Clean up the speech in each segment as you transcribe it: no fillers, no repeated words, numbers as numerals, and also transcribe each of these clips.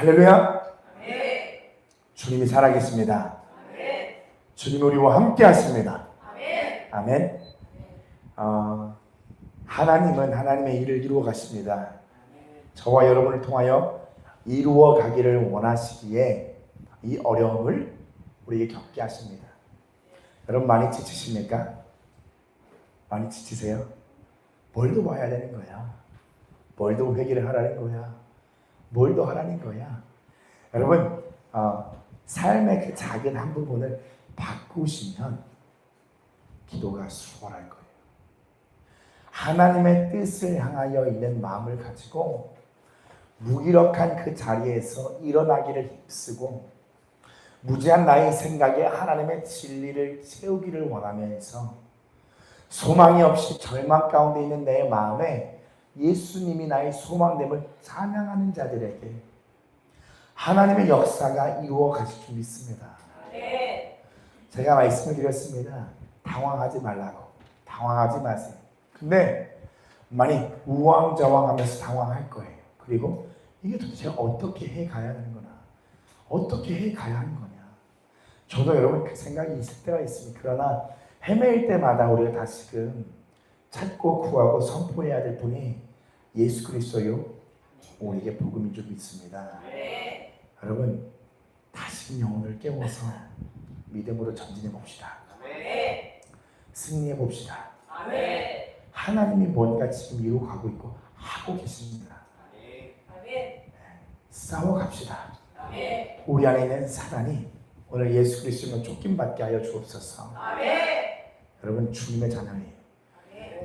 할렐루야. 주님이 살아계십니다. 주님 우리와 함께 하십니다. 아멘. 하나님은 하나님의 일을 이루어 가십니다. 저와 여러분을 통하여 이루어 가기를 원하시기에 이 어려움을 우리에게 겪게 하십니다. 여러분 많이 지치십니까? 많이 지치세요? 뭘 더 봐야 되는 거야? 뭘 더 회개를 하라는 거야? 뭘 더 하라는 거야? 여러분 삶의 그 작은 한 부분을 바꾸시면 기도가 수월할 거예요. 하나님의 뜻을 향하여 있는 마음을 가지고 무기력한 그 자리에서 일어나기를 힘쓰고 무지한 나의 생각에 하나님의 진리를 채우기를 원하면서 소망이 없이 절망 가운데 있는 내 마음에 예수님이 나의 소망됨을 찬양하는 자들에게 하나님의 역사가 이루어가실 줄 믿습니다. 제가 말씀을 드렸습니다. 당황하지 말라고. 당황하지 마세요. 근데 많이 우왕좌왕하면서 당황할 거예요. 그리고 이게 도대체 어떻게 해가야 하는 거나 어떻게 해가야 하는 거냐. 저도 여러분 그 생각이 있을 때가 있습니다. 그러나 헤매일 때마다 우리가 다시금 찾고 구하고 선포해야 될 분이 예수 그리스도요 우리에게 복음인 줄 믿습니다. 여러분 다시금 영혼을 깨워서 믿음으로 전진해 봅시다. 승리해 봅시다. 하나님이 뭔가 지금 이루어가고 있고 하고 계십니다. 싸워갑시다. 우리 안에 있는 사단이 오늘 예수 그리스도로 쫓김받게 하여 주옵소서. 여러분 주님의 자녀예요.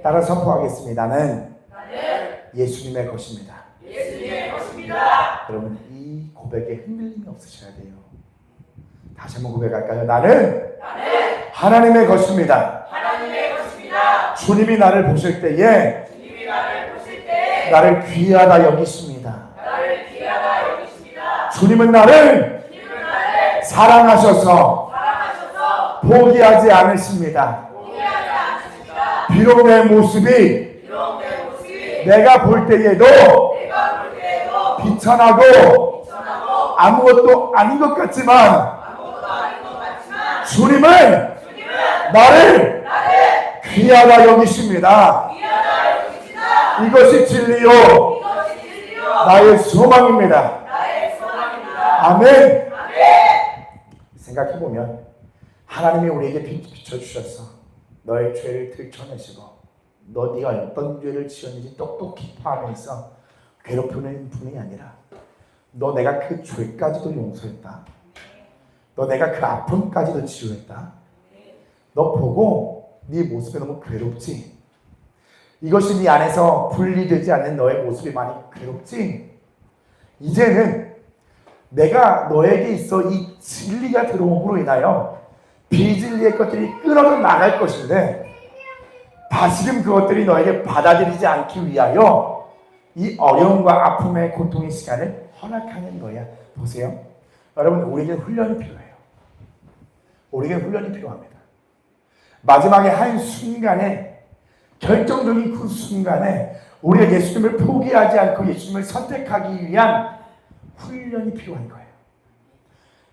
따라 선포하겠습니다. 나는 예수님의 것입니다. 여러분 이 고백에 흔들림이 없으셔야 돼요. 다시 한번 고백할까요? 나는 하나님의 것입니다. 주님이 나를 보실 때에 나를 귀하다 여기십니다. 주님은 나를 사랑하셔서 포기하지 않으십니다. 비록 내 모습이 내가 볼 때에도 비천하고 아무것도 아닌 것 같지만 주님은 나를 귀하다 여기십니다. 이것이 진리요 나의 소망입니다. 아멘. 생각해보면 하나님이 우리에게 비춰주셔서 너의 죄를 들춰내시고 네가 어떤 죄를 지었는지 똑똑히 파하면서 괴롭히는 분이 아니라 너 내가 그 죄까지도 용서했다. 너 내가 그 아픔까지도 치유했다. 너 보고 네 모습이 너무 괴롭지? 이것이 네 안에서 분리되지 않는 너의 모습이 많이 괴롭지? 이제는 내가 너에게 있어 이 진리가 들어옴으로 인하여 비진리의 것들이 끊어져 나갈 것인데 다시금 그것들이 너에게 받아들이지 않기 위하여 이 어려움과 아픔의 고통의 시간을 허락하는 거야. 보세요. 여러분 우리에게 훈련이 필요해요. 우리에게 훈련이 필요합니다. 마지막에 한 순간에 결정적인 그 순간에 우리가 예수님을 포기하지 않고 예수님을 선택하기 위한 훈련이 필요한 거예요.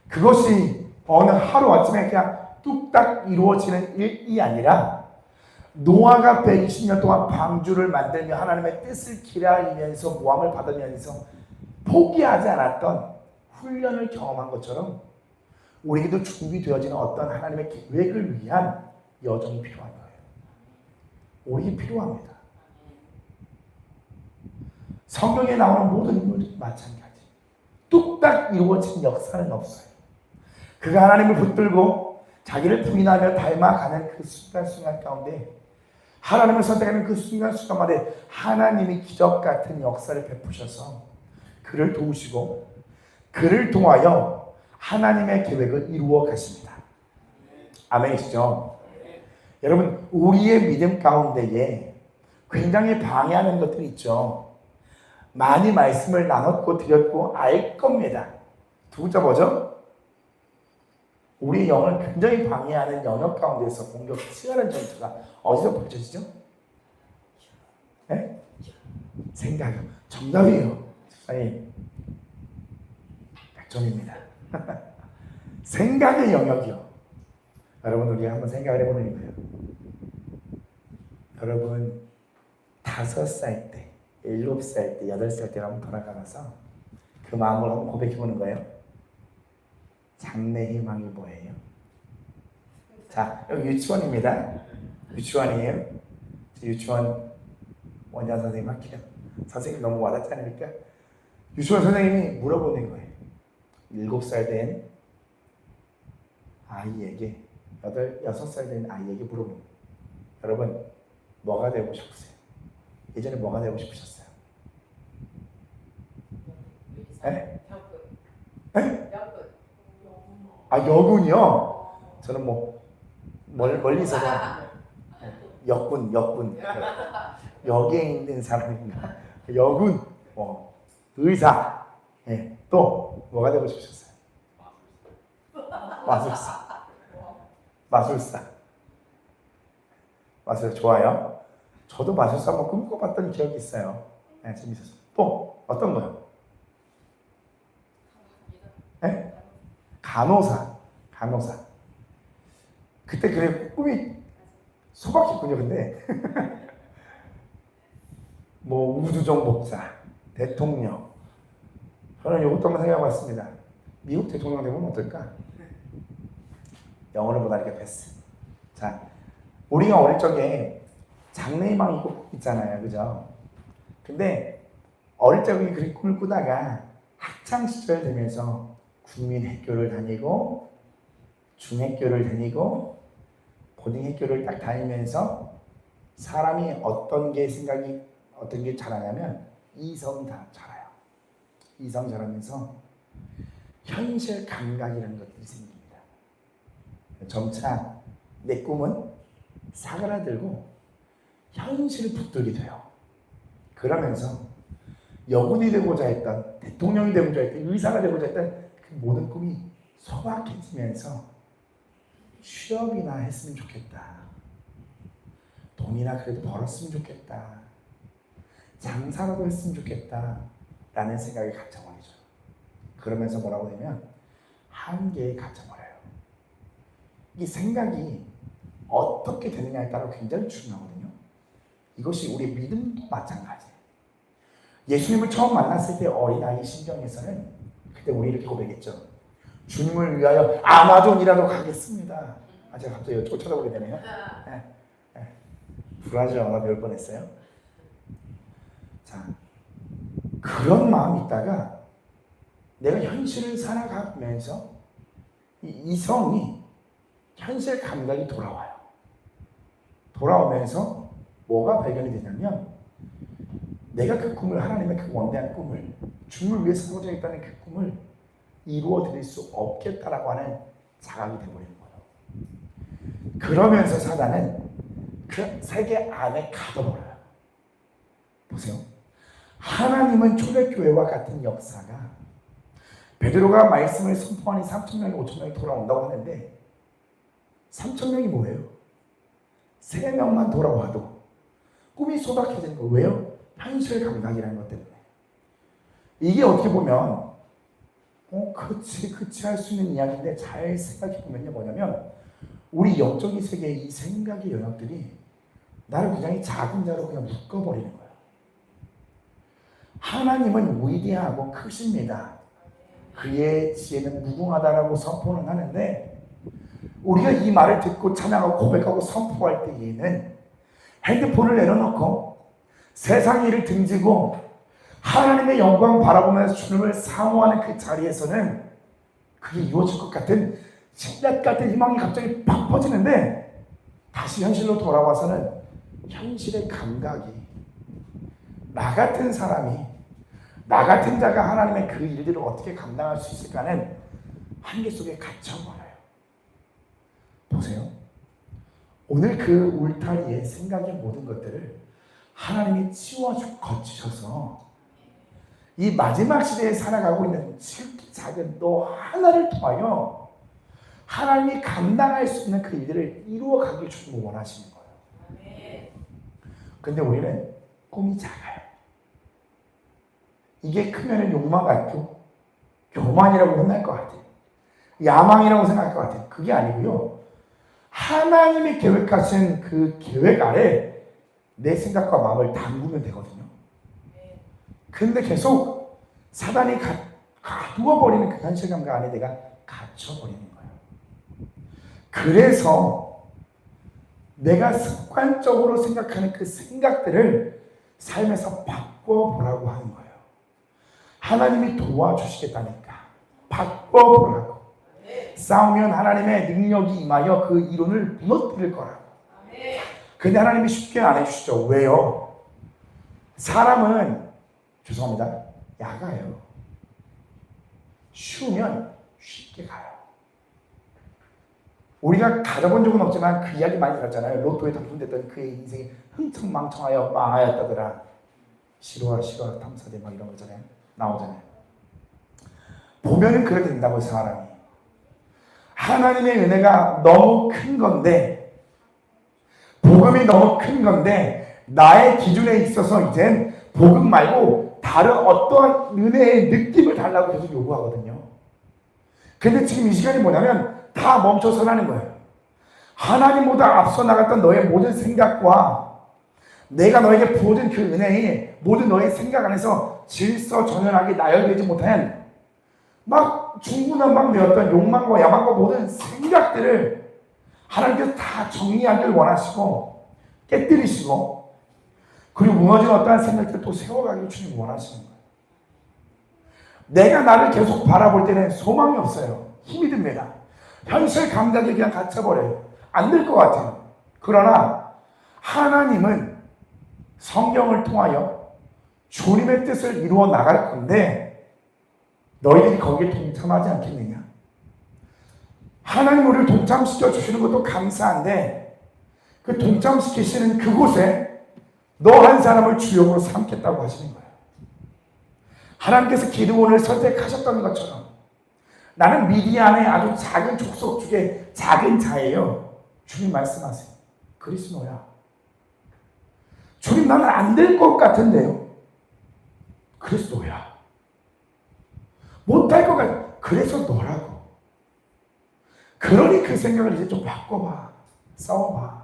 그것이 어느 하루아침에 그냥 뚝딱 이루어지는 일이 아니라 노아가 120년 동안 방주를 만들며 하나님의 뜻을 기다리면서 모함을 받으면서 포기하지 않았던 훈련을 경험한 것처럼 우리에게도 준비되어지는 어떤 하나님의 계획을 위한 여정이 필요한 거예요. 우리에게 필요합니다. 성경에 나오는 모든 인물도 마찬가지. 뚝딱 이루어진 역사는 없어요. 그가 하나님을 붙들고 자기를 부인하며 닮아가는 그 순간순간 가운데 하나님을 선택하는 그 순간순간마다 하나님이 기적 같은 역사를 베푸셔서 그를 도우시고 그를 통하여 하나님의 계획을 이루어 가십니다. 아멘이시죠? 여러분 우리의 믿음 가운데에 굉장히 방해하는 것들이 있죠. 많이 말씀을 나눴고 드렸고 알 겁니다. 두 번째 뭐죠? 우리 영을 굉장히 방해하는 영역 가운데서 공격 치열한 전투가 어디서 벌어지죠? 네? 생각. 정답이에요. 아니 100점입니다. 생각의 영역이요. 여러분 우리 한번 생각을 해보는 거예요. 여러분 5살 때, 7살 때, 8살 때 한번 돌아가면서 그 마음을 한번 고백해보는 거예요. 장래 희망이 뭐예요? 자, 여기 유치원입니다. 유치원이에요. 유치원 원장 선생님 할게요. 선생님 너무 와닿지 않으니까 유치원 선생님이 물어보는 거예요. 7살 된 아이에게 6살 된 아이에게 물어보는 거예요. 여러분 뭐가 되고 싶으세요? 예전에 뭐가 되고 싶으셨어요? 네? 네? 아 여군이요? 저는 뭐 멀리서도 역군 역에 있는 사람인가? 여군 의사 네. 또 뭐가 되고 싶으셨어요? 마술사 좋아요. 저도 마술사 한번 꿈꿔봤던 기억이 있어요. 네, 재밌었어요. 또 어떤 거요? 네? 간호사. 그때 그래 꿈이 소박했군요. 근데 뭐 우주정복자, 대통령. 저는 이것도 한번 생각해봤습니다. 미국 대통령 되면 어떨까? 영어를 못하니까 패스. 자, 우리가 어릴 적에 장래희망 있고 있잖아요, 그죠? 근데 어릴 적에 그렇게 꿈을 꾸다가 학창 시절 되면서 국민학교를 다니고 중학교를 다니고 고등학교를 딱 다니면서 사람이 어떤 게 자라냐면 이성 자라요. 이성 자라면서 현실 감각이라는 것들이 생깁니다. 점차 내 꿈은 사그라들고 현실을 붙들게 돼요. 그러면서 여군이 되고자 했던, 대통령이 되고자 했던, 의사가 되고자 했던 그 모든 꿈이 소박해지면서 취업이나 했으면 좋겠다. 돈이나 그래도 벌었으면 좋겠다. 장사라도 했으면 좋겠다. 라는 생각이 갇혀버리죠. 그러면서 뭐라고 되면 한계에 갇혀버려요. 이 생각이 어떻게 되느냐에 따라 굉장히 중요하거든요. 이것이 우리 믿음도 마찬가지예요. 예수님을 처음 만났을 때 어린아이 심정에서는 그때 우리 이렇게 고백했죠. 주님을 위하여 아마존이라도 가겠습니다. 제가 갑자기 쫓아다보게 되네요. 불안하죠. 나 배울 뻔했어요. 자, 그런 마음이 있다가 내가 현실을 살아가면서 이 이성이 현실 감각이 돌아와요. 돌아오면서 뭐가 발견이 되냐면 내가 그 꿈을, 하나님의 그 원대한 꿈을, 주님을 위해서 살고자 했다는 그 꿈을 이루어 드릴 수 없겠다라고 하는 자각이 되어버리는 거예요. 그러면서 사단은 그 세계 안에 가둬버려요. 보세요. 하나님은 초대교회와 같은 역사가 베드로가 말씀을 선포하니 3,000명이 5,000명이 돌아온다고 하는데 3,000명이 뭐예요? 3명만 돌아와도 꿈이 소박해지는 거예요. 왜요? 현실 감각이라는 것 때문에. 이게 어떻게 보면 그치 할 수 있는 이야기인데 잘 생각해보면요, 뭐냐면 우리 영적인 세계의 이 생각의 영역들이 나를 굉장히 작은 자로 그냥 묶어버리는 거예요. 하나님은 위대하고 크십니다. 그의 지혜는 무궁하다라고 선포는 하는데 우리가 이 말을 듣고 찬양하고 고백하고 선포할 때에는 핸드폰을 내려놓고 세상 일을 등지고 하나님의 영광 바라보면서 주님을 사모하는 그 자리에서는 그게 이루어질 것 같은 신뢰 같은 희망이 갑자기 팍 퍼지는데 다시 현실로 돌아와서는 현실의 감각이 나 같은 사람이, 나 같은 자가 하나님의 그 일들을 어떻게 감당할 수 있을까는 한계 속에 갇혀버려요. 보세요. 오늘 그 울타리의 생각의 모든 것들을 하나님이 치워주고 거치셔서 이 마지막 시대에 살아가고 있는 지극히 작은 너 하나를 통하여 하나님이 감당할 수 있는 그 일들을 이루어가길 주님은 원하시는 거예요. 근데 우리는 꿈이 작아요. 이게 크면 욕망 같고 교만이라고 혼날 것 같아요. 야망이라고 생각할 것 같아요. 그게 아니고요. 하나님이 계획하신 그 계획 아래 내 생각과 마음을 담그면 되거든요. 근데 계속 사단이 가두어버리는 그 현실감각 안에 내가 갇혀버리는 거예요. 그래서 내가 습관적으로 생각하는 그 생각들을 삶에서 바꿔보라고 하는 거예요. 하나님이 도와주시겠다니까 바꿔보라고. 싸우면 하나님의 능력이 임하여 그 이론을 무너뜨릴 거라고. 근데 하나님이 쉽게 안 해주시죠. 왜요? 사람은 죄송합니다. 야가요. 쉬우면 쉽게 가요. 우리가 가져본 적은 없지만 그 이야기 많이 들었잖아요. 로또에 당첨됐던 그의 인생이 흥청망청하여 망하였다더라. 실화 탐사대 막 이런 거잖아요. 나오잖아요. 보면은 그렇게 된다고 사람이. 하나님의 은혜가 너무 큰 건데, 복음이 너무 큰 건데, 나의 기준에 있어서 이젠 복음 말고 다른 어떠한 은혜의 느낌을 달라고 계속 요구하거든요. 근데 지금 이 시간이 뭐냐면 다 멈춰서라는 거예요. 하나님보다 앞서 나갔던 너의 모든 생각과 내가 너에게 부어준 그 은혜에 모든 너의 생각 안에서 질서정연하게 나열되지 못한 막 충분한 막 내었던 욕망과 야망과 모든 생각들을 하나님께서 다 정리하기를 원하시고 깨뜨리시고 그리고 무너진 어떠한 생각들을 또 세워가기를 주님 원하시는 거예요. 내가 나를 계속 바라볼 때는 소망이 없어요. 힘이 듭니다. 현실 감각에 그냥 갇혀버려요. 안 될 것 같아요. 그러나 하나님은 성경을 통하여 주님의 뜻을 이루어 나갈 건데 너희들이 거기에 동참하지 않겠느냐? 하나님 우리를 동참시켜 주시는 것도 감사한데 그 동참시키시는 그곳에 너 한 사람을 주역으로 삼겠다고 하시는 거예요. 하나님께서 기드온을 선택하셨던 것처럼 나는 미디안의 아주 작은 족속 중에 작은 자예요. 주님 말씀하세요. 그리스도야. 주님 나는 안 될 것 같은데요. 그리스도야. 못할 것 같아. 그래서 너라고. 그러니 그 생각을 이제 좀 바꿔봐. 싸워봐.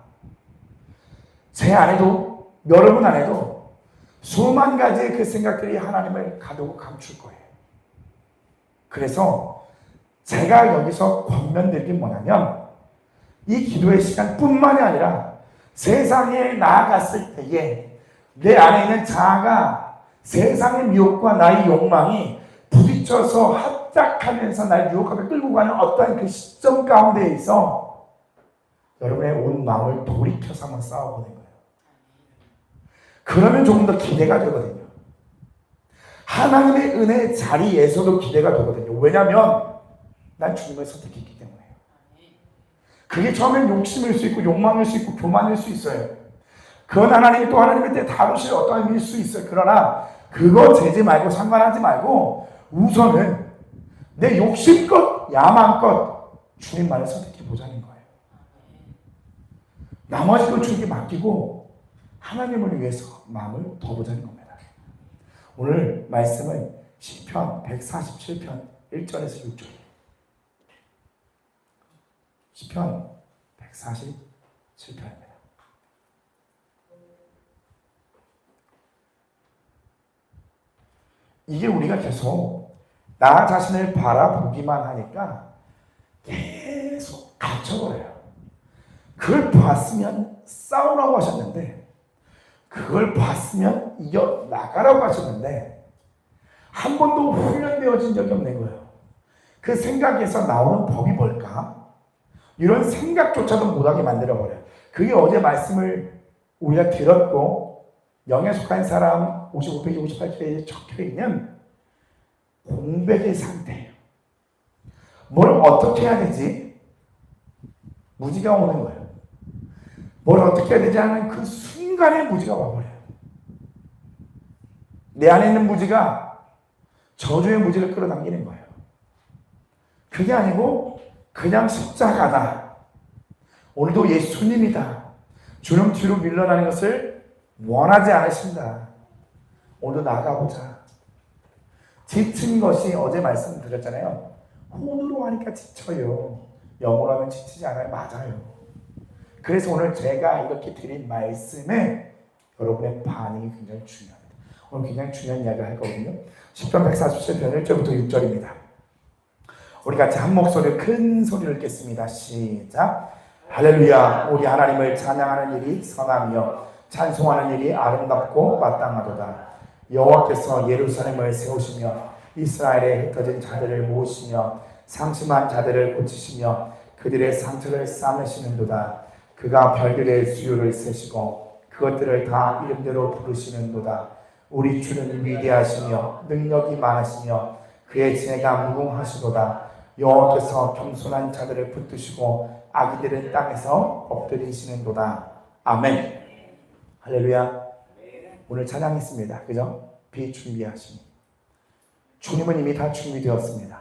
제 안에도 여러분 안에도 수만 가지의 그 생각들이 하나님을 가두고 감출 거예요. 그래서 제가 여기서 권면드리기 뭐냐면 이 기도의 시간뿐만이 아니라 세상에 나아갔을 때에 내 안에 있는 자아가 세상의 미혹과 나의 욕망이 부딪혀서 합작하면서 날 유혹하게 끌고 가는 어떠한 그 시점 가운데에 있어 여러분의 온 마음을 돌이켜서 한번 싸워보는 거예요. 그러면 조금 더 기대가 되거든요. 하나님의 은혜의 자리에서도 기대가 되거든요. 왜냐하면 난 주님을 선택했기 때문에요. 그게 처음엔 욕심일 수 있고 욕망일 수 있고 교만일 수 있어요. 그건 하나님이 또 하나님의 때 다루실 어떤 의미일 수 있어요. 그러나 그거 재지 말고 상관하지 말고 우선은 내 욕심껏 야망껏 주님만을 선택해 보자는 거예요. 나머지 걸 주님께 맡기고 하나님을 위해서 마음을 더 보자는 겁니다. 오늘 말씀은 시편 147편 1절에서 6절이에요. 시편 147편입니다. 이게 우리가 계속 나 자신을 바라보기만 하니까 계속 갇혀버려요. 그걸 봤으면 싸우라고 하셨는데 그걸 봤으면 이겨나가라고 하셨는데 한 번도 훈련되어진 적이 없는 거예요. 그 생각에서 나오는 법이 뭘까? 이런 생각조차도 못하게 만들어버려요. 그게 어제 말씀을 우리가 들었고 영에 속한 사람 55페이지 58페이지에 적혀있는 공백의 상태예요. 뭘 어떻게 해야 되지? 무지가 오는 거예요. 뭘 어떻게 해야 되지 하는 그 순간에 무지가 와버려요. 내 안에 있는 무지가 저주의 무지를 끌어당기는 거예요. 그게 아니고 그냥 십자가다. 오늘도 예수님이다. 주님 뒤로 밀려나는 것을 원하지 않으신다. 오늘도 나아가보자. 지친 것이 어제 말씀드렸잖아요. 혼으로 하니까 지쳐요. 영으로 하면 지치지 않아요. 맞아요. 그래서 오늘 제가 이렇게 드린 말씀에 여러분의 반응이 굉장히 중요합니다. 오늘 굉장히 중요한 이야기를 할 거거든요. 10편 147편 1절부터 6절입니다. 우리 같이 한 목소리로 큰 소리를 읽겠습니다. 시작. 할렐루야. 우리 하나님을 찬양하는 일이 선하며 찬송하는 일이 아름답고 마땅하도다. 여호와께서 예루살렘을 세우시며 이스라엘에 흩어진 자들을 모으시며 상심한 자들을 고치시며 그들의 상처를 싸매시는도다. 그가 별들의 수요를 세시고 그것들을 다 이름대로 부르시는도다. 우리 주는 위대하시며 능력이 많으시며 그의 지혜가 무궁하시도다. 여호와께서 겸손한 자들을 붙드시고 악인들은 땅에서 엎드리시는도다. 아멘. 할렐루야. 오늘 찬양했습니다. 그죠? 비준비하심. 주님은 이미 다 준비되었습니다.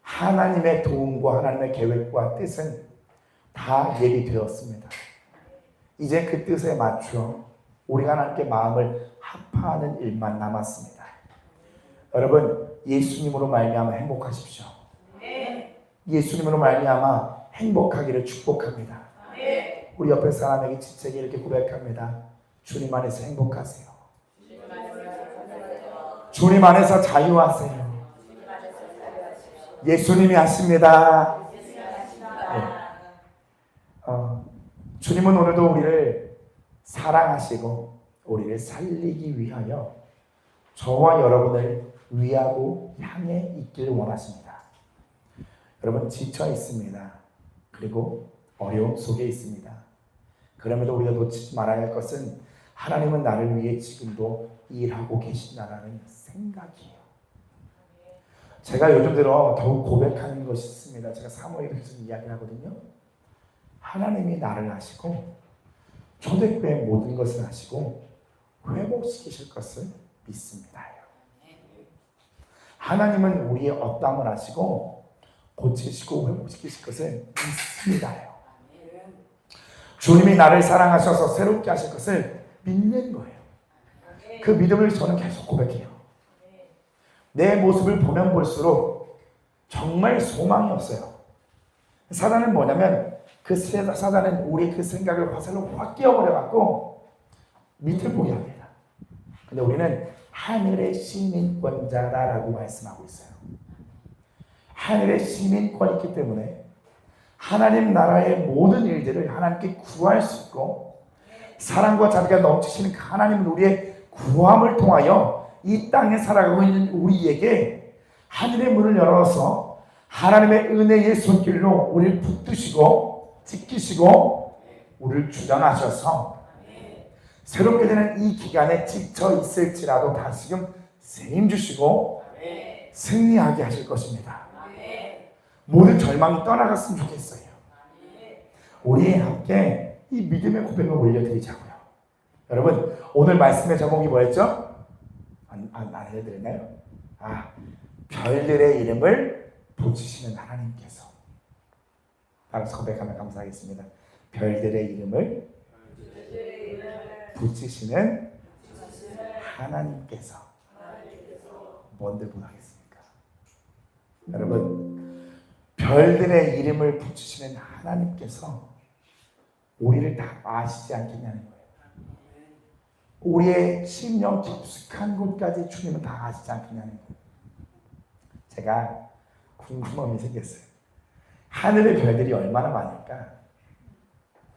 하나님의 도움과 하나님의 계획과 뜻은 다 예비되었습니다. 이제 그 뜻에 맞추어 우리가 하나님께 마음을 합하는 일만 남았습니다. 여러분, 예수님으로 말미암아 행복하십시오. 예수님으로 말미암아 행복하기를 축복합니다. 우리 옆에 사람에게 지체게 이렇게 고백합니다. 주님 안에서 행복하세요. 주님 안에서 자유하세요. 예수님이 하십니다. 주님은 오늘도 우리를 사랑하시고 우리를 살리기 위하여 저와 여러분을 위하고 향해 있기를 원하십니다. 여러분, 지쳐 있습니다. 그리고 어려움 속에 있습니다. 그럼에도 우리가 놓치지 말아야 할 것은 하나님은 나를 위해 지금도 일하고 계신다는 생각이에요. 제가 요즘 들어 더욱 고백하는 것이 있습니다. 제가 사모예도 계속 이야기를 하거든요. 하나님이 나를 아시고 초대교회 모든 것을 아시고 회복시키실 것을 믿습니다. 하나님은 우리의 업담을 아시고 고치시고 회복시키실 것을 믿습니다. 주님이 나를 사랑하셔서 새롭게 하실 것을 믿는 거예요. 그 믿음을 저는 계속 고백해요. 내 모습을 보면 볼수록 정말 소망이 없어요. 사단은 뭐냐면 그 사단은 우리 그 생각을 화살로 확 끼워버려갖고 밑을 보게 합니다. 근데 우리는 하늘의 시민권자다라고 말씀하고 있어요. 하늘의 시민권이 있기 때문에 하나님 나라의 모든 일들을 하나님께 구할 수 있고 사랑과 자비가 넘치시는 그 하나님은 우리의 구함을 통하여 이 땅에 살아가고 있는 우리에게 하늘의 문을 열어서 하나님의 은혜의 손길로 우리를 붙드시고 지키시고 우리를 주장하셔서 새롭게 되는 이 기간에 지쳐 있을지라도 다시금 새 힘 주시고 승리하게 하실 것입니다. 모든 절망이 떠나갔으면 좋겠어요. 우리 함께 이 믿음의 고백을 올려드리자고요. 여러분, 오늘 말씀의 제목이 뭐였죠? 안 알려드렸나요? 별들의 이름을 붙이시는 하나님께서. 따라서 고백하면 감사하겠습니다. 별들의 이름을 붙이시는 하나님께서. 뭔들 못하겠습니까? 여러분, 별들의 이름을 붙이시는 하나님께서 우리를 다 아시지 않겠냐는 거예요. 우리의 심령 깊숙한 곳까지 주님은 다 아시지 않겠냐는 거예요. 제가 궁금함이 생겼어요. 하늘의 별들이 얼마나 많을까?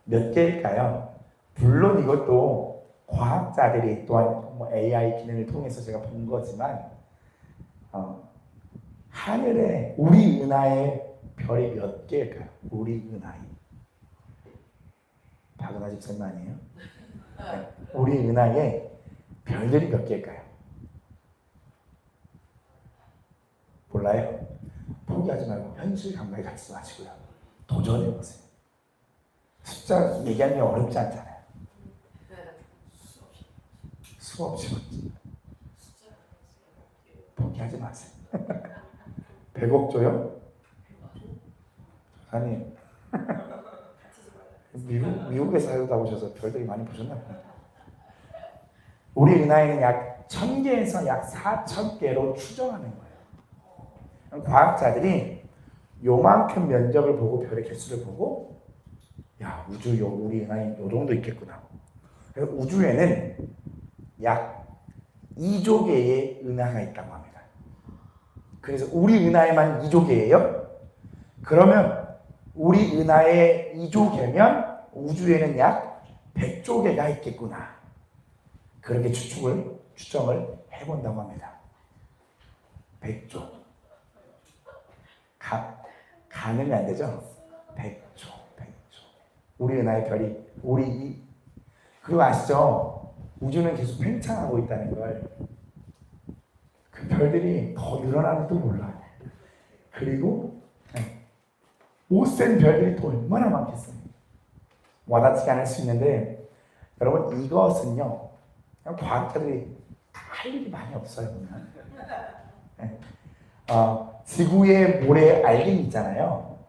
몇 개일까요? 물론 이것도 과학자들이 또한 AI 기능을 통해서 제가 본 거지만 하늘에 우리 은하의 별이 몇 개일까요? 우리 은하에. 박은하 집사님 아니에요? 네. 우리 은하에 별들이 몇 개일까요? 몰라요? 포기하지 말고 현실 감각에 같이 마시고요. 도전해보세요. 숫자 얘기하는 게 어렵지 않잖아요. 수없이 포기하지 마세요. 100억 줘요? 아니 미국에 살다 오셔서 별들이 많이 보셨나 봐요. 우리 은하에는 약 1000개에서 약 4000개로 추정하는 거예요. 과학자들이 요만큼 면적을 보고 별의 개수를 보고 야 우주 우리 은하에 요 정도 있겠구나. 그래서 우주에는 약 2조 개의 은하가 있다고 합니다. 그래서 우리 은하에만 2조 개예요. 그러면 우리 은하에 2조 개면 우주에는 약 100조 개가 있겠구나. 그렇게 추정을 해본다고 합니다. 100조. 가늠이 안 되죠? 100조. 우리 은하의 별이 그리고 아시죠? 우주는 계속 팽창하고 있다는 걸. 그 별들이 더 늘어나는지도 몰라요. 그리고 못센 별들이 또 얼마나 많겠어요. 와닿지 않을 수 있는데 여러분 이것은요 과학자들이 할 일이 많이 없어요. 지구의 모래 알갱이 있잖아요.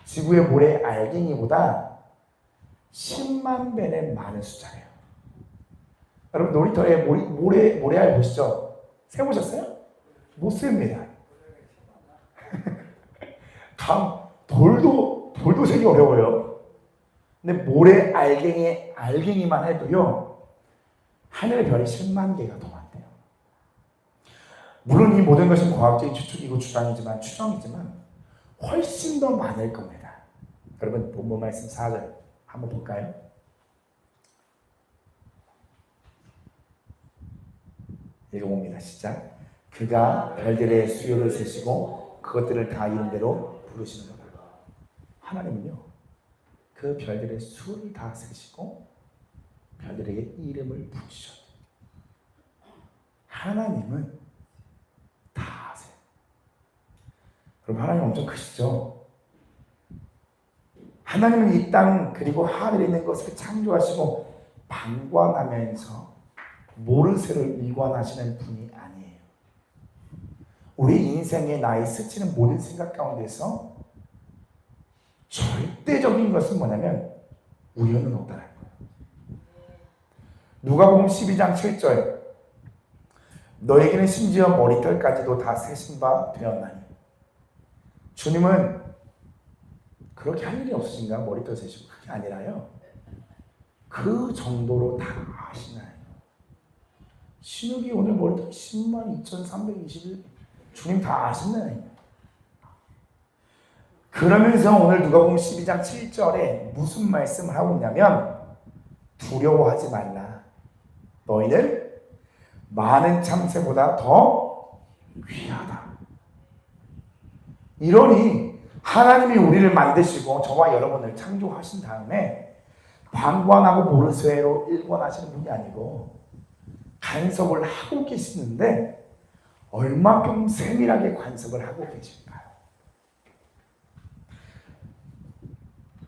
지구의 모래 알갱이보다 10만 배는 많은 숫자예요. 여러분 놀이터에 모래알 보시죠? 세보셨어요? 못 셉니다. 돌도 세기 어려워요. 근데 모래 알갱이만 해도요 하늘의 별이 10만 개가 더 많대요. 물론 이 모든 것은 과학적인 추측이고 추정이지만 훨씬 더 많을 겁니다. 여러분 본문 말씀 4절 한번 볼까요? 읽어봅니다. 시작. 그가 별들의 수요를 세시고 그것들을 다 이름대로 부르시는 거다. 하나님은요 그 별들의 수를 다 세시고 별들에게 이름을 부르셨어요. 하나님은 다 아세요. 여러분 하나님 엄청 크시죠? 하나님은 이 땅 그리고 하늘에 있는 것을 창조하시고 방관하면서 모르쇠를 일관하시는 분이 아니에요. 우리 인생의 나이 스치는 모든 생각 가운데서 절대적인 것은 뭐냐면 우연은 없다는 거예요. 누가복음 12장 7절 너에게는 심지어 머리털까지도 다 세신 바 되었나니. 주님은 그렇게 할 일이 없으신가? 머리털 세시고. 그게 아니라요 그 정도로 다 아시나요? 신욱이 오늘 머리털 102,321 주님 다 아시나요? 그러면서 오늘 누가복음 12장 7절에 무슨 말씀을 하고 있냐면 두려워하지 말라. 너희는 많은 참새보다 더 귀하다. 이러니 하나님이 우리를 만드시고 저와 여러분을 창조하신 다음에 방관하고 모르쇠로 일관하시는 분이 아니고 간섭을 하고 계시는데 얼마큼 세밀하게 간섭을 하고 계실까요?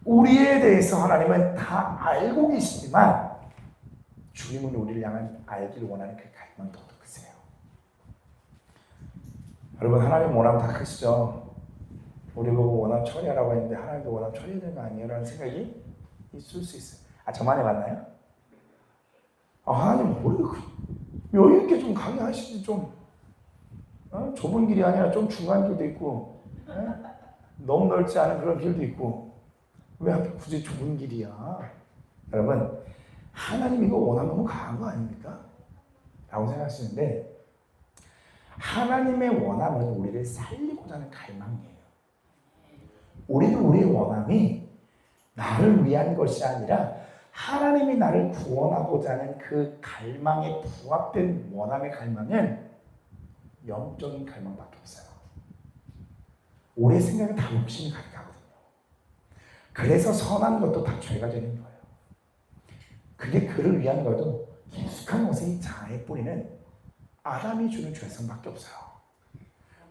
우리에 대해서 하나님은 다 알고 계시지만 주님은 우리를 향한 알기를 원하는 그 갈망이 더 크세요. 여러분 하나님 원하면 다 크시죠? 우리 보고 원하면 처리하라고 했는데 하나님도 원하면 처리해야 되는 거 아니에요? 라는 생각이 있을 수 있어요. 저만 해봤나요? 하나님 여유 있게 좀 가게 하시지 좀. 좁은 길이 아니라 좀 중간 길도 있고 너무 넓지 않은 그런 길도 있고 왜 하필 굳이 좁은 길이야? 여러분 하나님 이거 원하면 너무 강한 거 아닙니까? 라고 생각하시는데 하나님의 원함은 우리를 살리고자 하는 갈망이에요. 우리도 우리의 원함이 나를 위한 것이 아니라 하나님이 나를 구원하고자 하는 그 갈망에 부합된 원함의 갈망은 영적인 갈망밖에 없어요. 우리의 생각은 다 욕심이 가득하거든요. 그래서 선한 것도 다 죄가 되는 거예요. 그게 그를 위한 것도 익숙한 것에 이 자아의 뿌리는 아담이 주는 죄성밖에 없어요.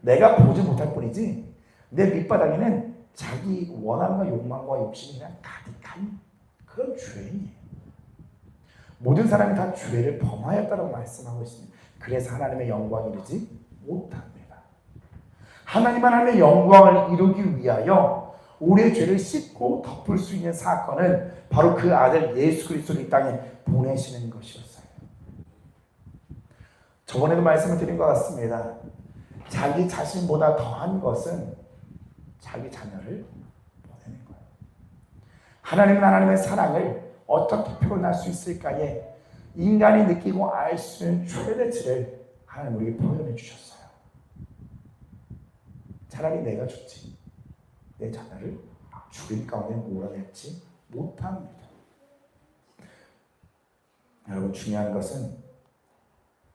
내가 보지 못할 뿐이지 내 밑바닥에는 자기 원함과 욕망과 욕심이 그냥 가득한 그런 죄인이에요. 모든 사람이 다 죄를 범하였다고 말씀하고 있습니다. 그래서 하나님의 영광이 이르지 못합니다. 하나님의 영광을 이루기 위하여 우리의 죄를 씻고 덮을 수 있는 사건은 바로 그 아들 예수 그리스도를 이 땅에 보내시는 것이었어요. 저번에도 말씀을 드린 것 같습니다. 자기 자신보다 더한 것은 자기 자녀를 보내는 거예요. 하나님은 하나님의 사랑을 어떻게 표현할 수 있을까에 인간이 느끼고 알 수 있는 최대치를 하나님 우리에게 표현해 주셨어요. 차라리 내가 죽지 내 자녀를 죽임 가운데 몰아내지 못합니다. 여러분, 중요한 것은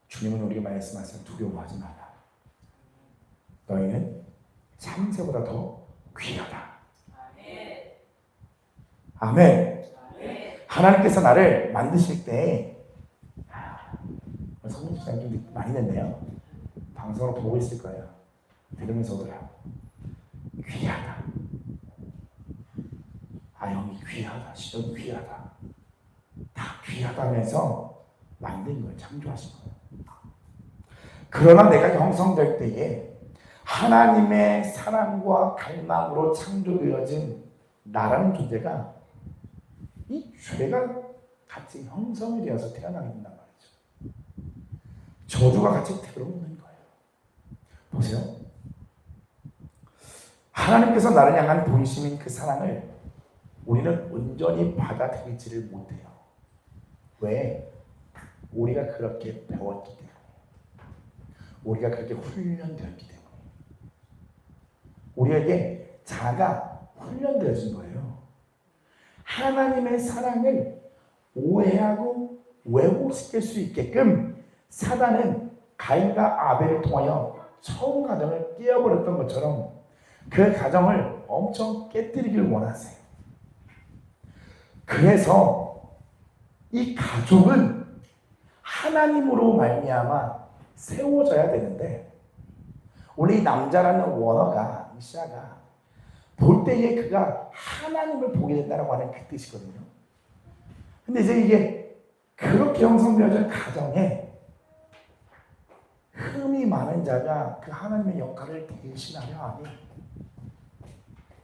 주님은 우리에게 말씀하세요. 두려워하지 마라. 너희는 참새보다 더 귀하다. 아멘. 하나님께서 나를 만드실 때 성경 시간 좀 많이 됐네요. 방송으로 보고 있을 거예요. 들으면서 그래요. 귀하다. 아영이 귀하다. 시도 귀하다. 다 귀하다면서 만든 거예요. 창조하신 거예요. 그러나 내가 형성될 때에 하나님의 사랑과 갈망으로 창조되어진 나라는 존재가 이 죄가 같이 형성이 되어서 태어나게 된단 말이죠. 저주가 같이 들어오는 거예요. 보세요. 하나님께서 나를 향한 본심인 그 사랑을 우리는 온전히 받아들이지를 못해요. 왜? 우리가 그렇게 배웠기 때문에. 우리가 그렇게 훈련되었기 때문에. 우리에게 자가 훈련되어진 거예요. 하나님의 사랑을 오해하고 왜곡시킬 수 있게끔 사단은 가인과 아벨을 통하여 처음 가정을 깨어버렸던 것처럼 그 가정을 엄청 깨뜨리길 원하세요. 그래서 이 가족은 하나님으로 말미암아 세워져야 되는데, 원래 이 남자라는 원어가, 이샤가 볼 때에 그가 하나님을 보게 된다고 하는 그 뜻이거든요. 근데 이제 이게 그렇게 형성되어진 가정에 흠이 많은 자가 그 하나님의 역할을 대신하려 하니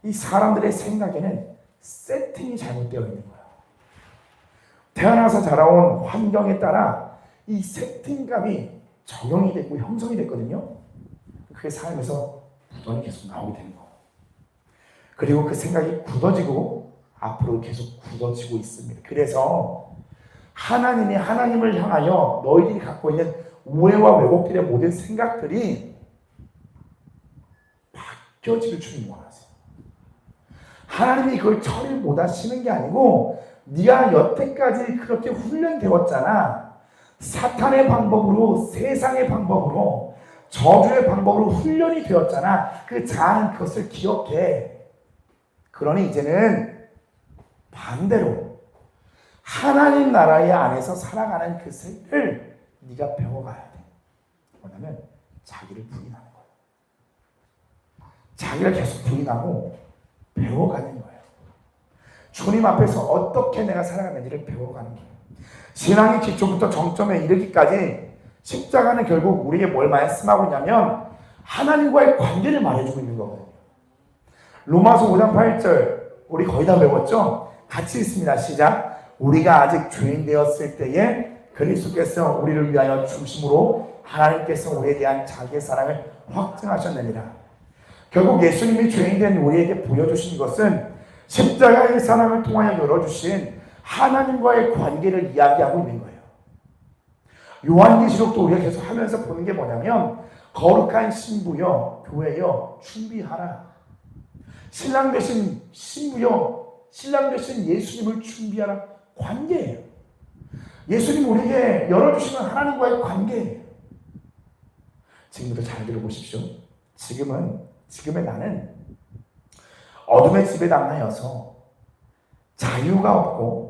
이 사람들의 생각에는 세팅이 잘못되어 있는 거예요. 태어나서 자라온 환경에 따라 이 세팅감이 적용이 됐고 형성이 됐거든요. 그게 삶에서 부담이 계속 나오게 되는 거예요. 그리고 그 생각이 굳어지고 앞으로 계속 굳어지고 있습니다. 그래서 하나님이 하나님을 향하여 너희들이 갖고 있는 오해와 왜곡들의 모든 생각들이 바뀌어지길 주님 원하세요. 하나님이 그걸 처리 못하시는 게 아니고 네가 여태까지 그렇게 훈련되었잖아. 사탄의 방법으로, 세상의 방법으로, 저주의 방법으로 훈련이 되었잖아. 그 자아는 그것을 기억해. 그러니 이제는 반대로 하나님 나라의 안에서 살아가는 그 삶을 네가 배워가야 돼. 뭐냐면 자기를 부인하는 거예요. 자기를 계속 부인하고 배워가는 거예요. 주님 앞에서 어떻게 내가 살아가는지를 배워가는 거예요. 신앙의 기초부터 정점에 이르기까지 십자가는 결국 우리에게 뭘 말씀하고 있냐면 하나님과의 관계를 말해주고 있는 거거든요. 로마서 5장 8절 우리 거의 다 배웠죠? 같이 읽습니다. 시작. 우리가 아직 죄인 되었을 때에 그리스도께서 우리를 위하여 죽으심으로 하나님께서 우리에 대한 자기의 사랑을 확증하셨느니라. 결국 예수님이 죄인 된 우리에게 보여주신 것은 십자가의 사랑을 통하여 열어주신 하나님과의 관계를 이야기하고 있는 거예요. 요한계시록도 우리가 계속 하면서 보는 게 뭐냐면 거룩한 신부여 교회여 준비하라. 신랑 되신 신부여 신랑 되신 예수님을 준비하라. 관계예요. 예수님 우리에게 열어주시는 하나님과의 관계예요. 지금부터 잘 들어보십시오. 지금의 나는 어둠의 집에 당하여서 자유가 없고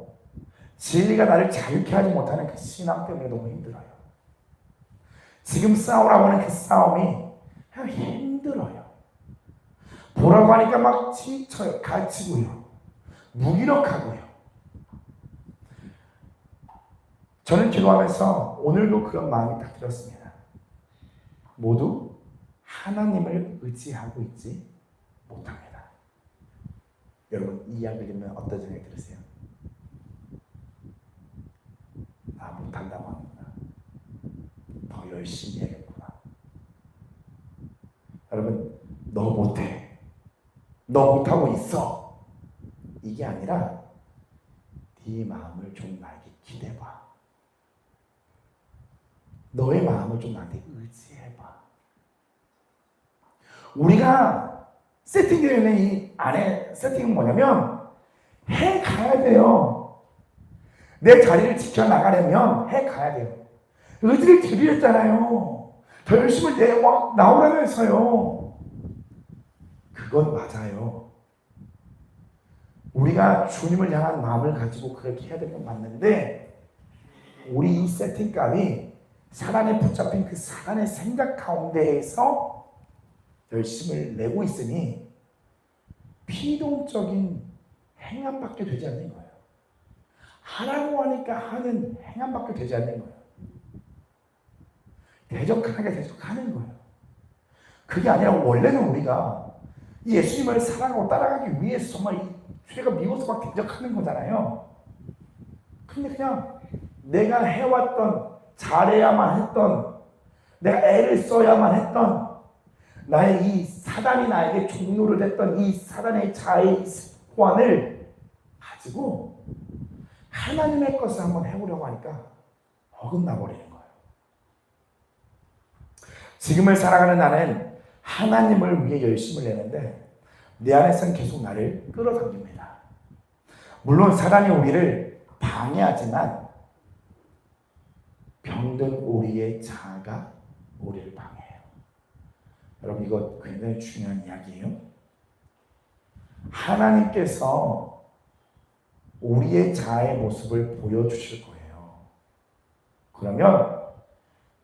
진리가 나를 자유케 하지 못하는 그 신앙 때문에 너무 힘들어요. 지금 싸우라고 하는 그 싸움이 그냥 힘들어요. 보라고 하니까 막 지쳐요. 갇히고요. 무기력하고요. 저는 기도하면서 오늘도 그런 마음이 딱 들었습니다. 모두 하나님을 의지하고 있지 못합니다. 여러분 이 이야기를 들으면 어떤 생각이 들으세요? 아 못한다고 합니다. 더 더 열심히 해야겠구나. 여러분, 너 못해. 너 못하고 있어. 이게 아니라 네 마음을 좀 나에게 기대봐. 너의 마음을 좀 나한테 의지해봐. 우리가 세팅되어 있는 이 안에 세팅은 뭐냐면 해 가야 돼요. 내 자리를 지켜나가려면 해 가야 돼요. 의지를 드리랬잖아요. 더 열심히 나오라면서요. 그건 맞아요. 우리가 주님을 향한 마음을 가지고 그렇게 해야 되는 건 맞는데 우리 이 세팅감이 사단에 붙잡힌 그 사단의 생각 가운데에서 열심을 내고 있으니 피동적인 행함밖에 되지 않는 거예요. 하라고 하니까 하는 행함밖에 되지 않는 거예요. 대적하게 대적하는 거예요. 그게 아니라 원래는 우리가 예수님을 사랑하고 따라가기 위해서 정말 이 죄가 미워서 막 대적하는 거잖아요. 근데 그냥 내가 해왔던, 잘해야만 했던, 내가 애를 써야만 했던, 나의 이 사단이 나에게 종로를 했던 이 사단의 자의 습관을 가지고 하나님의 것을 한번 해보려고 하니까 어긋나 버리는 거예요. 지금을 살아가는 나는 하나님을 위해 열심을 내는데 내 안에서는 계속 나를 끌어당깁니다. 물론 사단이 우리를 방해하지만 병든 우리의 자아가 우리를 방해해요. 여러분, 이거 굉장히 중요한 이야기예요. 하나님께서 우리의 자아의 모습을 보여주실 거예요. 그러면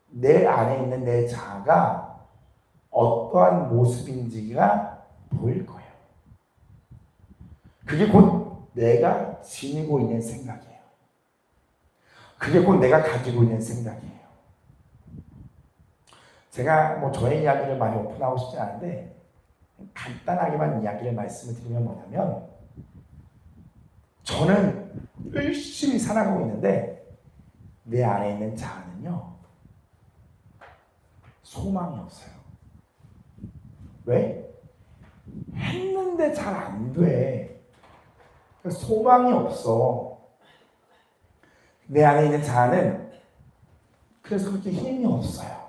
내 안에 있는 내 자아가 어떠한 모습인지가 보일 거예요. 그게 곧 내가 지니고 있는 생각이에요. 그게 곧 내가 가지고 있는 생각이에요. 제가 저의 이야기를 많이 오픈하고 싶지 않은데 간단하게만 이야기를 말씀을 드리면 뭐냐면 저는 열심히 살아가고 있는데 내 안에 있는 자아는요 소망이 없어요. 왜? 했는데 잘 안 돼. 소망이 없어. 내 안에 있는 자아는 그래서 그렇게 힘이 없어요.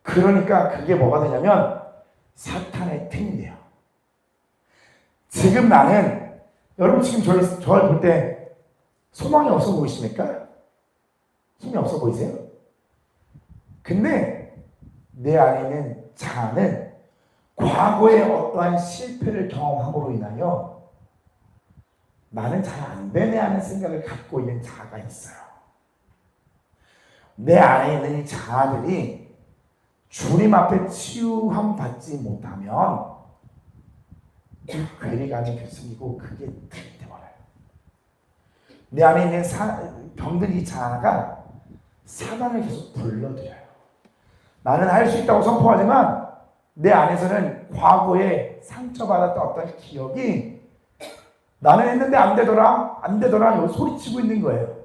그러니까 그게 뭐가 되냐면 사탄의 틈이 돼요. 지금 나는 여러분 지금 저를 볼 때 소망이 없어 보이십니까? 힘이 없어 보이세요? 근데 내 안에 있는 자아는 과거의 어떠한 실패를 경험함으로 인하여 나는 잘 안 되네 하는 생각을 갖고 있는 자아가 있어요. 내 안에 있는 이 자아들이 주님 앞에 치유함 받지 못하면 이 괴리감이 생기고 그게 틈이 되어버려요. 내 안에 있는 병든 이 자아가 사단을 계속 불러들여요. 나는 할 수 있다고 선포하지만 내 안에서는 과거에 상처받았던 어떤 기억이 나는 했는데 안 되더라 여기 소리치고 있는 거예요.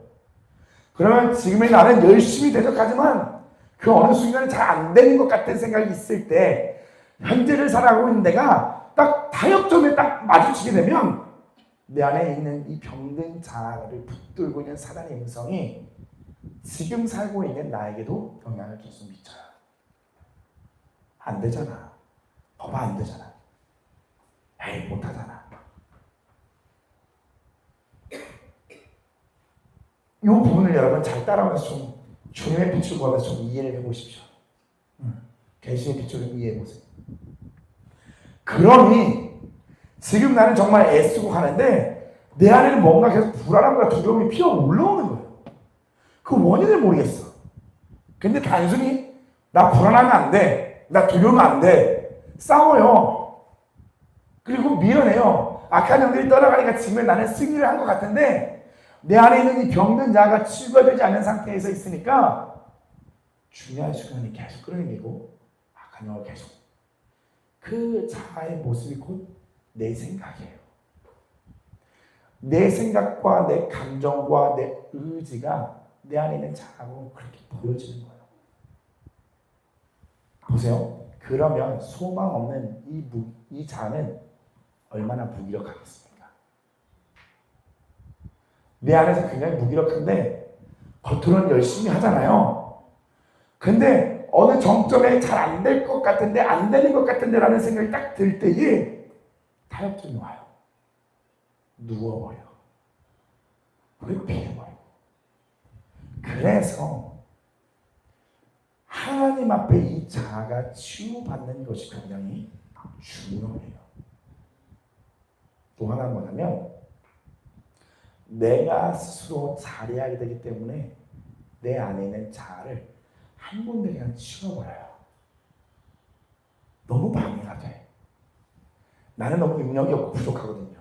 그러면 지금의 나는 열심히 대적하지만 그 어느 순간에 잘 안 되는 것 같은 생각이 있을 때 현재를 살아가고 있는 내가 딱 타협점에 딱 마주치게 되면 내 안에 있는 이 병든 자아를 붙들고 있는 사단의 음성이 지금 살고 있는 나에게도 영향을 계속 미쳐요. 안 되잖아. 봐봐, 안 되잖아. 에이, 못하잖아. 이 부분을 여러분 잘 따라오면서 좀 주님의 빛을 보면서 좀 이해를 해보십시오. 계시의 빛을 좀 이해해보세요. 그러니 지금 나는 정말 애쓰고 가는데 내 안에는 뭔가 계속 불안함과 두려움이 피어 올라오는 거예요. 그 원인을 모르겠어. 근데 단순히 나 불안하면 안 돼. 나 두려우면 안 돼. 싸워요. 그리고 밀어내요. 악한 영들이 떠나가니까 지금 나는 승리를 한 것 같은데 내 안에 있는 이 병든 자가 치유가 되지 않는 상태에서 있으니까 중요한 순간이 계속 끌어내리고 악한 영을 계속 그 자아의 모습이 곧 내 생각이에요. 내 생각과 내 감정과 내 의지가 내 안에 있는 자하고 그렇게 보여지는 거예요. 보세요. 그러면 소망 없는 이 자는 얼마나 무기력하겠습니까? 내 안에서 굉장히 무기력한데 겉으로는 열심히 하잖아요. 근데 어느 정점에 잘 안 될 것 같은데 안 되는 것 같은데 라는 생각이 딱 들 때에 타협점이 와요. 누워버려. 회피해버려. 그래서 하나님 앞에 이 자아가 치유받는 것이 굉장히 중요해요. 또 하나는 뭐냐면 내가 스스로 잘해야 되기 때문에 내 안에 있는 자아를 한 군데 그냥 치워버려요. 너무 방해가 돼. 나는 너무 능력이 없고 부족하거든요.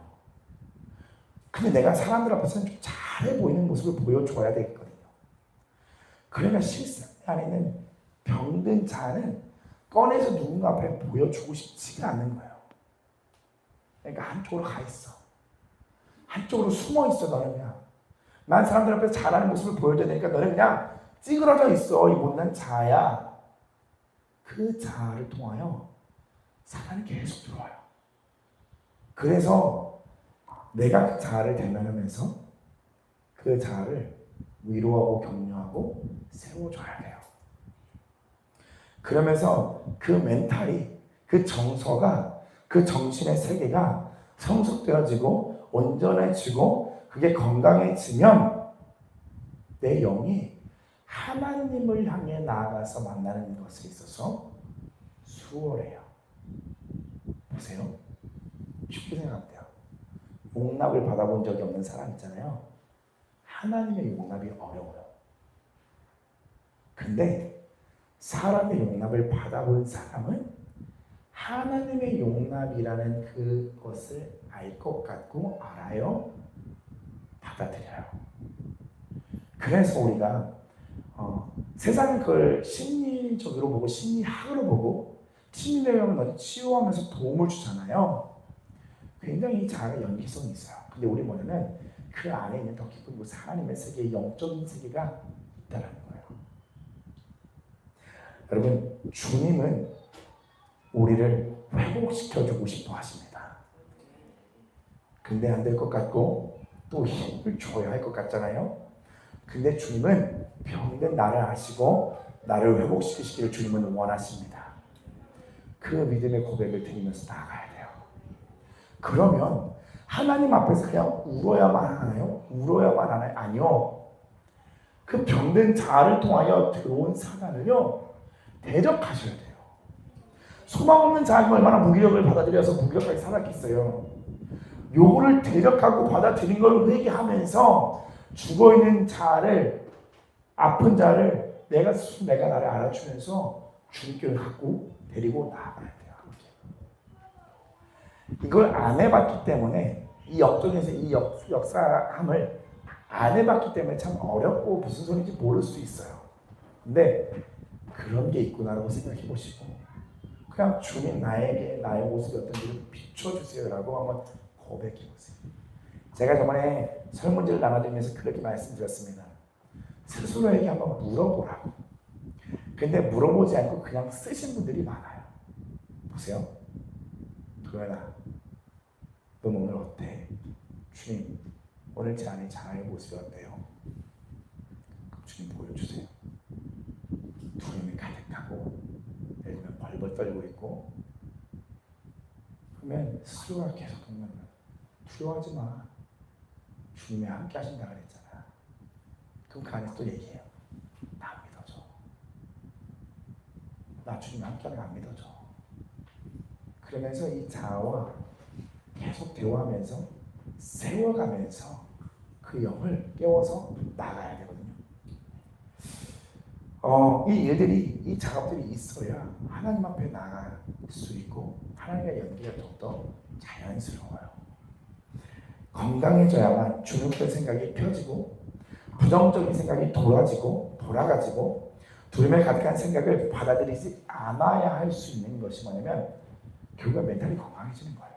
근데 내가 사람들 앞에서는 좀 잘해 보이는 모습을 보여줘야 되거든요. 그러면 실상 안에 있는 병든 자는 꺼내서 누군가 앞에 보여주고 싶지가 않는 거예요. 그러니까 한쪽으로 가 있어. 한쪽으로 숨어 있어. 너는 그냥. 난 사람들 앞에서 잘하는 모습을 보여줘야 되니까 너는 그냥 찌그러져 있어. 이 못난 자야. 그 자아를 통하여 사단이 계속 들어와요. 그래서 내가 그 자아를 대면하면서 그 자아를 위로하고 격려하고 세워줘야 돼요. 그러면서 그 멘탈이, 그 정서가, 그 정신의 세계가 성숙되어지고 온전해지고 그게 건강해지면 내 영이 하나님을 향해 나아가서 만나는 것에 있어서 수월해요. 보세요. 쉽게 생각하면 돼요. 용납을 받아본 적이 없는 사람 있잖아요. 하나님의 용납이 어려워요. 근데 사람의 용납을 받아본 사람은 하나님의 용납이라는 그것을 알 것 같고 알아요. 받아들여요. 그래서 우리가 세상은 그걸 심리적으로 보고 심리학으로 보고 심리학은 너를 치유하면서 도움을 주잖아요. 굉장히 자아가 연기성이 있어요. 근데 우리 뭐냐면 그 안에 있는 더 깊은 그 하나님의 세계, 영적인 세계가 있다는 거예요. 여러분, 주님은 우리를 회복시켜주고 싶어 하십니다. 근데 안 될 것 같고 또 힘을 줘야 할 것 같잖아요. 근데 주님은 병든 나를 아시고 나를 회복시키시기를 주님은 원하십니다. 그 믿음의 고백을 드리면서 나아가야 돼요. 그러면 하나님 앞에서 그냥 울어야만 하나요? 울어야만 하나요? 아니요. 그 병든 자아를 통하여 들어온 사단을요 대적하셔야 돼요. 소망 없는 자아가 얼마나 무기력을 받아들여서 무기력하게 살았겠어요. 요거를 대적하고 받아들인 걸 회개하면서 죽어있는 자아를, 아픈 자를 내가 나를 알아주면서 주님께 갖고 데리고 나아가야 돼요. 이걸 안 해봤기 때문에 이 역전에서 이 역사함을 안 해봤기 때문에 참 어렵고 무슨 소리인지 모를 수 있어요. 근데 그런 게 있구나라고 생각해 보시고 그냥 주님 나에게 나의 모습이 어떤지를 비춰주세요라고 한번 고백해 보세요. 제가 저번에 설문지를 나눠드리면서 그렇게 말씀드렸습니다. 스스로에게 한번 물어보라고. 근데 물어보지 않고 그냥 쓰신 분들이 많아요. 보세요. 도연아, 넌 오늘 어때? 주님, 오늘 제 안에 자아의 모습이 어때요? 주님 보여주세요. 두려움이 가득하고 예를 들면 벌벌 떨고 있고 그러면 스스로가 계속 보면 두려워하지 마. 주님이 함께 하신다 그랬잖아. 그럼 그 안에서 또 얘기해요. 나 믿어줘. 나 주님 함께 하는 거 안 믿어줘. 그러면서 이 자아와 계속 대화하면서 세워가면서 그 영을 깨워서 나가야 되거든요. 이 일들이, 이 작업들이 있어야 하나님 앞에 나갈 수 있고 하나님의 연기가 더욱더 자연스러워요. 건강해져야만 주눅들 생각이 펴지고 부정적인 생각이 돌아가지고 두려움에 가득한 생각을 받아들이지 않아야 할 수 있는 것이 뭐냐면 결국 멘탈이 건강해지는 거예요.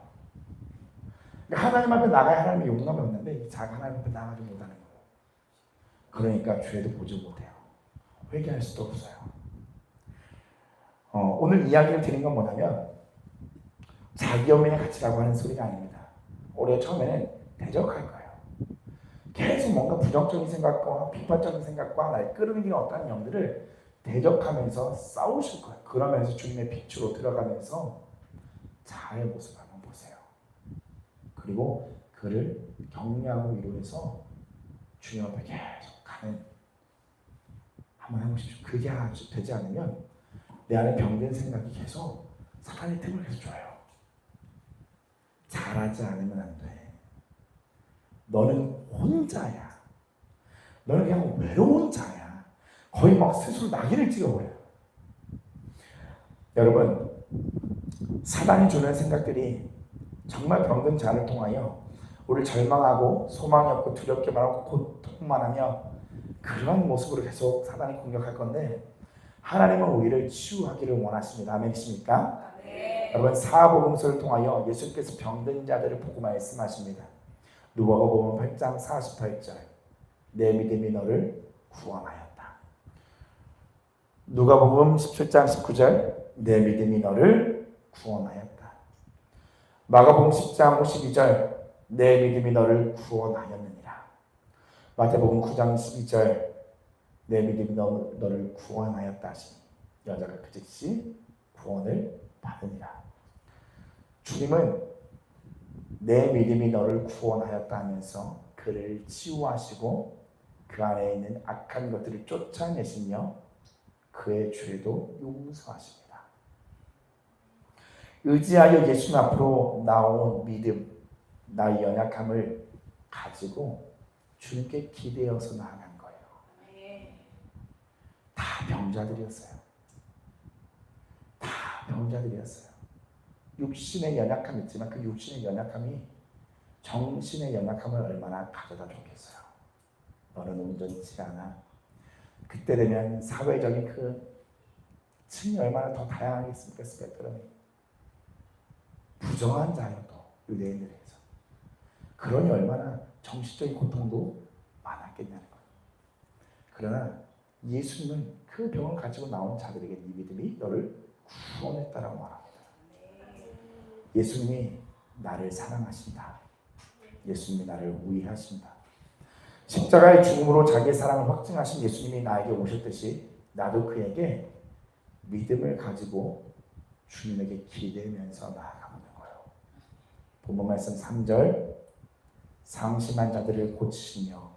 그러니까 하나님 앞에 나가야 하나님의 용납이 없는데 이 자가 하나님 앞에 나가지 못하는 거예요. 그러니까 죄도 보지 못해요. 회개할 수도 없어요. 오늘 이야기를 드린 건 뭐냐면 자기연민의 가치라고 하는 소리가 아닙니다. 우리가 처음에는 대적할 거예요. 계속 뭔가 부정적인 생각과 비판적인 생각과 날 끌어들이는 어떤 영들을 대적하면서 싸우실 거예요. 그러면서 주님의 빛으로 들어가면서 자아의 모습을 한번 보세요. 그리고 그를 격려하고 위로해서 주님 앞에 계속 가는 한번 해보십시오. 그게 되지 않으면 내 안에 병든 생각이 계속 사탄의 틈을 계속 줘요. 잘하지 않으면 안 돼. 너는 혼자야. 너는 그냥 외로운 자야. 거의 막 스스로 낙인을 찍어버려요. 여러분, 사단이 주는 생각들이 정말 병든 자를 통하여 우리를 절망하고 소망이 없고 두렵게만 하고 고통만 하며 그런 모습으로 계속 사단이 공격할 건데 하나님은 우리를 치유하기를 원하십니다. 아멘이십니까? 네. 여러분, 사복음서를 통하여 예수께서 병든 자들을 보고 말씀하십니다. 누가복음 8장 48절 내 믿음이 너를 구원하였다. 누가복음 17장 19절 내 믿음이 너를 구원하였다. 마가복음 10장 52절 내 믿음이 너를 구원하였느니라. 마태복음 9장 12절 내 믿음이 너를 구원하였다 하시니 여자가 그 즉시 구원을 받으니라. 주님은 내 믿음이 너를 구원하였다 하면서 그를 치유하시고 그 안에 있는 악한 것들을 쫓아내시며 그의 죄도 용서하십니다. 의지하여 예수님 앞으로 나온 믿음, 나의 연약함을 가지고 주님께 기대어서 나아간 거예요. 다 병자들이었어요. 다 병자들이었어요. 육신의 연약함이 있지만 그 육신의 연약함이 정신의 연약함을 얼마나 가져다 줬겠어요. 너는 온전치 않아. 그때 되면 사회적인 그 층이 얼마나 더 다양하겠습니까? 스펙트럼이. 부정한 자여도 유대인들에게서. 그러니 얼마나 정신적인 고통도 많았겠냐는 거예요. 그러나 예수님은 그 병을 가지고 나온 자들에게 네 믿음이 너를 구원했다라고 말합니다. 예수님이 나를 사랑하신다. 예수님이 나를 위하신다. 십자가의 죽음으로 자기의 사랑을 확증하신 예수님이 나에게 오셨듯이 나도 그에게 믿음을 가지고 주님에게 기대면서 나아가는 거예요. 본문 말씀 3절 상심한 자들을 고치시며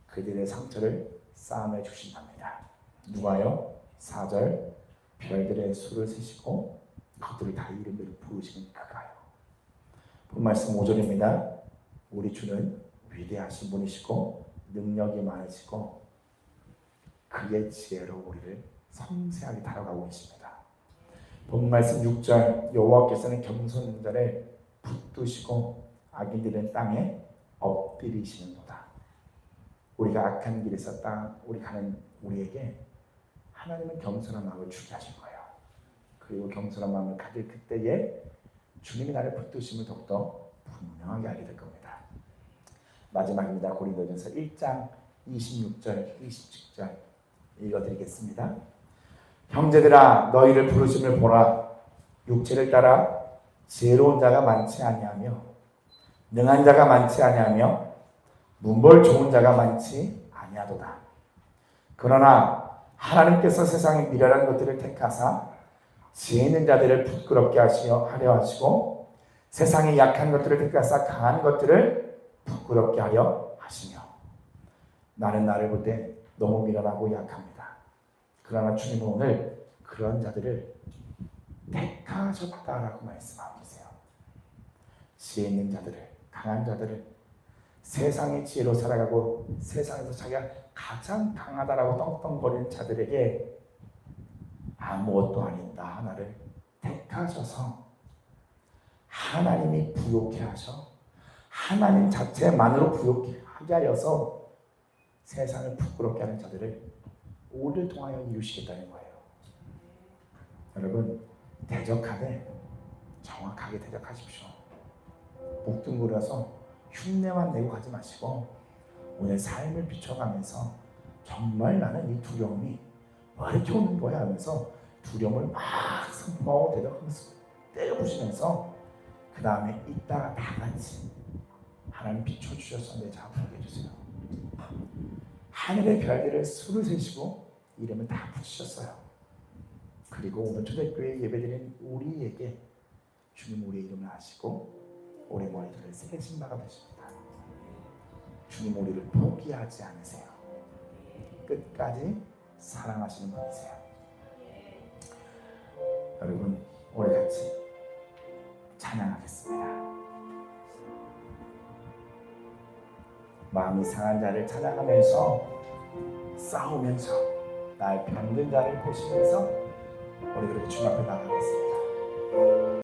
그들의 상처를 싸매 주신답니다. 누가요? 4절 별들의 수를 세시고 그들을 다 이름으로 부르시는 그가요. 본 말씀 5절입니다. 우리 주는 위대하신 분이시고 능력이 많으시고 그의 지혜로 우리를 섬세하게 다뤄가고 계십니다. 본 말씀 6절 여호와께서는 겸손한 자를 붙드시고 악인들은 땅에 엎드리시는도다. 우리가 악한 길에서 우리 가는 우리에게 하나님은 겸손한 마음을 주게 하실 거예요. 그리고 겸손한 마음을 가질 그때에 주님이 나를 붙드심을 더욱더 분명하게 알게 될 겁니다. 마지막입니다. 고린도전서 1장 26절 27절 읽어드리겠습니다. 형제들아 너희를 부르심을 보라. 육체를 따라 지혜로운 자가 많지 아니하며 능한 자가 많지 아니하며 문벌 좋은 자가 많지 아니하도다. 그러나 하나님께서 세상의 미련한 것들을 택하사 지혜 있는 자들을 부끄럽게 하려 하시고 세상의 약한 것들을 택하사 강한 것들을 부끄럽게 하려 하시며 나는 나를 볼 때 너무 미련하고 약합니다. 그러나 주님은 오늘 그런 자들을 택하셨다라고 말씀하고 계세요. 지혜 있는 자들을, 강한 자들을, 세상의 지혜로 살아가고 세상에서 자기가 가장 강하다라고 떵떵거리는 자들에게 아무것도 아닌 나 하나를 택하셔서 하나님이 부욕해 하셔 하나님 자체만으로 부욕하게 하여서 세상을 부끄럽게 하는 자들을 오를 통하여 이루시겠다는 거예요. 여러분 대적하되 정확하게 대적하십시오. 묵둥그려서 흉내만 내고 가지 마시고 오늘 삶을 비춰가면서 정말 나는 이 두려움이 왜 이렇게 오는 거야 하면서 두려움을 막 선포하고 대답하면서 때려부시면서 그 다음에 이따가 다 같이 하나님 비춰주셨었는데 자 부르게 해주세요. 하늘의 별들을 수를 세시고 이름을 다 부르셨어요. 그리고 오늘 초대교회 예배드린 우리에게 주님 우리의 이름을 아시고 우리 머리들을 세신 바가 되십니다. 주님 우리를 포기하지 않으세요. 끝까지 사랑하시는 분이세요. 여러분 우리 같이 찬양하겠습니다. 마음이 상한 자를 찬양하면서 싸우면서 날 병든 자를 보시면서 우리 그렇게 주님 앞에 나가겠습니다.